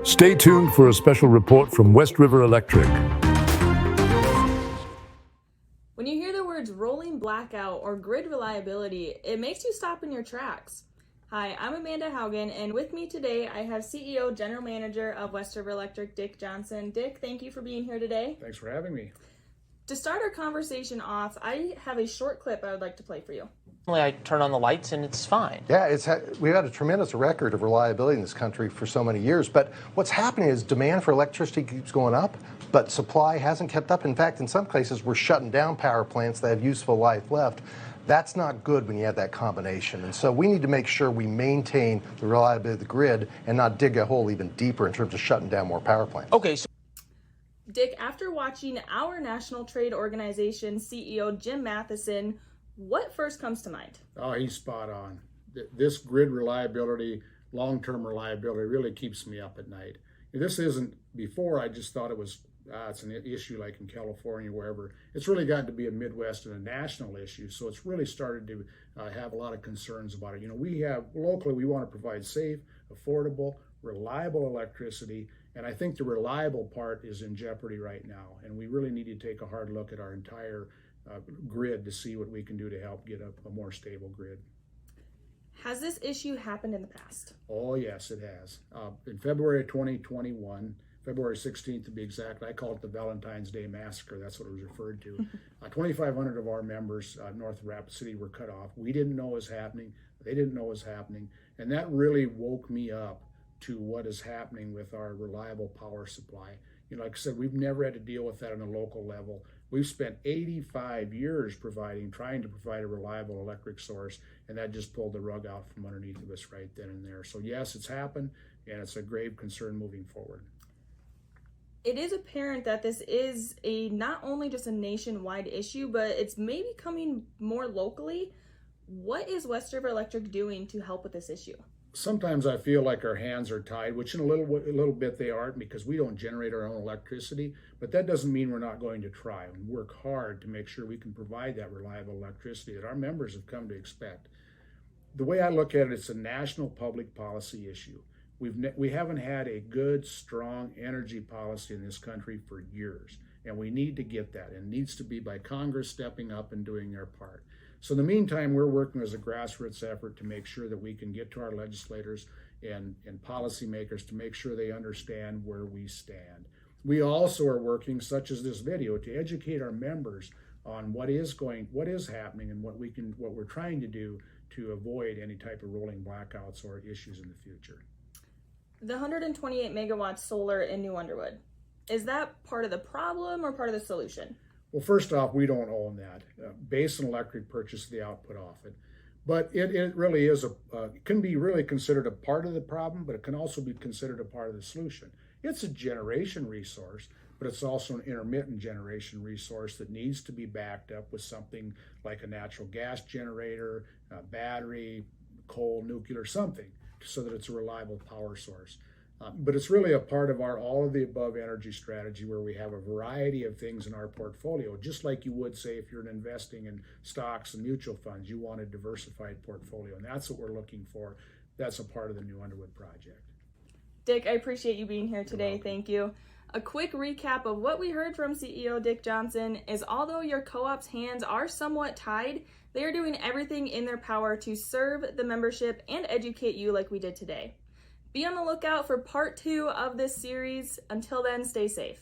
Stay tuned for a special report from West River Electric. When you hear the words rolling blackout or grid reliability, it makes you stop in your tracks. Hi, I'm Amanda Haugen, and with me today I have CEO, General Manager of West River Electric, Dick Johnson. Dick, thank you for being here today. Thanks for having me. To start our conversation off, I have a short clip I would like to play for you. I turn on the lights and it's fine. Yeah, we've had a tremendous record of reliability in this country for so many years, but what's happening is demand for electricity keeps going up, but supply hasn't kept up. In fact, in some cases, we're shutting down power plants that have useful life left. That's not good when you have that combination. And so we need to make sure we maintain the reliability of the grid and not dig a hole even deeper in terms of shutting down more power plants. Okay, so Dick, after watching our National Trade Organization CEO, Jim Matheson, what first comes to mind? Oh, he's spot on. This grid reliability, long-term reliability really keeps me up at night. This isn't, before I just thought it was, it's an issue like in California, wherever. It's really gotten to be a Midwest and a national issue. So it's really started to have a lot of concerns about it. You know, we have, locally, we want to provide safe, affordable, reliable electricity. And I think the reliable part is in jeopardy right now. And we really need to take a hard look at our entire grid to see what we can do to help get a more stable grid. Has this issue happened in the past? Oh, yes, it has. In February of 2021, February 16th to be exact, I call it the Valentine's Day Massacre. That's what it was referred to. 2,500 of our members north of Rapid City were cut off. We didn't know it was happening. They didn't know it was happening. And that really woke me up to what is happening with our reliable power supply. You know, like I said, we've never had to deal with that on a local level. We've spent 85 years trying to provide a reliable electric source, and that just pulled the rug out from underneath of us right then and there. So yes, it's happened, and it's a grave concern moving forward. It is apparent that this is not only just a nationwide issue, but it's maybe coming more locally. What is West River Electric doing to help with this issue? Sometimes I feel like our hands are tied, which in a little bit they aren't, because we don't generate our own electricity, but that doesn't mean we're not going to try and work hard to make sure we can provide that reliable electricity that our members have come to expect. The way I look at it, it's a national public policy issue. We haven't had a good, strong energy policy in this country for years, and we need to get that. It needs to be by Congress stepping up and doing their part. So in the meantime, we're working as a grassroots effort to make sure that we can get to our legislators and policymakers to make sure they understand where we stand. We also are working, such as this video, to educate our members on what is happening and what we're trying to do to avoid any type of rolling blackouts or issues in the future. The 128 megawatts solar in New Underwood, is that part of the problem or part of the solution? Well, first off, we don't own that. Basin Electric purchased the output off it. But it really is it can be really considered a part of the problem, but it can also be considered a part of the solution. It's a generation resource, but it's also an intermittent generation resource that needs to be backed up with something like a natural gas generator, a battery, coal, nuclear, something, so that it's a reliable power source. But it's really a part of our all of the above energy strategy, where we have a variety of things in our portfolio, just like you would say if you're investing in stocks and mutual funds, you want a diversified portfolio. And that's what we're looking for. That's a part of the New Underwood project. Dick, I appreciate you being here today. Thank you. A quick recap of what we heard from CEO Dick Johnson is, although your co-op's hands are somewhat tied, they are doing everything in their power to serve the membership and educate you like we did today. Be on the lookout for part 2 of this series. Until then, stay safe.